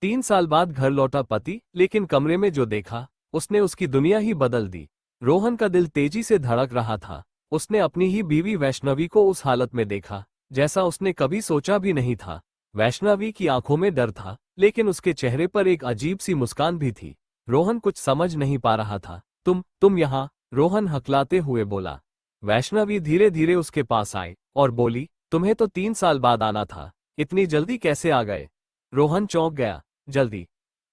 3 साल बाद घर लौटा पति, लेकिन कमरे में जो देखा उसने उसकी दुनिया ही बदल दी। रोहन का दिल तेजी से धड़क रहा था। उसने अपनी ही बीवी वैष्णवी को उस हालत में देखा जैसा उसने कभी सोचा भी नहीं था। वैष्णवी की आंखों में डर था, लेकिन उसके चेहरे पर एक अजीब सी मुस्कान भी थी। रोहन कुछ समझ नहीं पा रहा था। तुम यहाँ? रोहन हकलाते हुए बोला। वैष्णवी धीरे धीरे उसके पास आई और बोली, तुम्हें तो 3 साल बाद आना था, इतनी जल्दी कैसे आ गए? रोहन चौंक गया। जल्दी?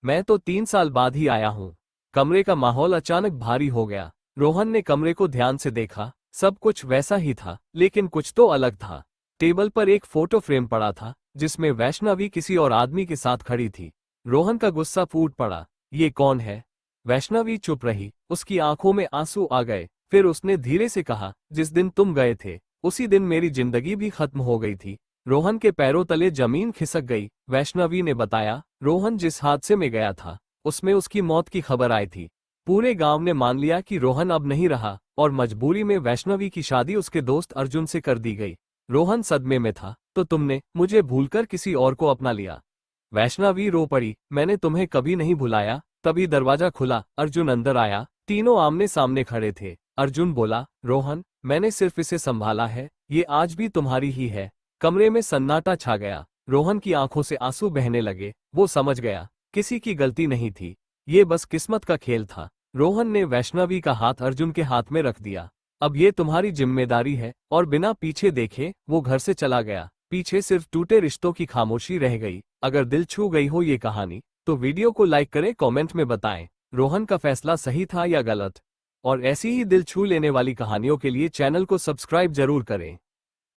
मैं तो 3 साल बाद ही आया हूँ। कमरे का माहौल अचानक भारी हो गया। रोहन ने कमरे को ध्यान से देखा। सब कुछ वैसा ही था, लेकिन कुछ तो अलग था। टेबल पर एक फोटो फ्रेम पड़ा था, जिसमें वैष्णवी किसी और आदमी के साथ खड़ी थी। रोहन का गुस्सा फूट पड़ा। ये कौन है? वैष्णवी चुप रही। उसकी आंखों में आंसू आ गए। फिर उसने धीरे से कहा, जिस दिन तुम गए थे उसी दिन मेरी जिंदगी भी खत्म हो गई थी। रोहन के पैरों तले जमीन खिसक गई। वैष्णवी ने बताया, रोहन जिस हादसे में गया था उसमें उसकी मौत की खबर आई थी। पूरे गांव ने मान लिया कि रोहन अब नहीं रहा और मजबूरी में वैष्णवी की शादी उसके दोस्त अर्जुन से कर दी गई। रोहन सदमे में था। तो तुमने मुझे भूलकर किसी और को अपना लिया? वैष्णवी रो पड़ी। मैंने तुम्हें कभी नहीं भुलाया। तभी दरवाजा खुला, अर्जुन अंदर आया। तीनों आमने सामने खड़े थे। अर्जुन बोला, रोहन, मैंने सिर्फ इसे संभाला है, ये आज भी तुम्हारी ही है। कमरे में सन्नाटा छा गया। रोहन की आंखों से आंसू बहने लगे। वो समझ गया, किसी की गलती नहीं थी, ये बस किस्मत का खेल था। रोहन ने वैष्णवी का हाथ अर्जुन के हाथ में रख दिया। अब ये तुम्हारी जिम्मेदारी है। और बिना पीछे देखे वो घर से चला गया। पीछे सिर्फ टूटे रिश्तों की खामोशी रह गई। अगर दिल छू गई हो ये कहानी, तो वीडियो को लाइक करें, कमेंट में बताएं रोहन का फैसला सही था या गलत। और ऐसी ही दिल छू लेने वाली कहानियों के लिए चैनल को सब्सक्राइब जरूर करें।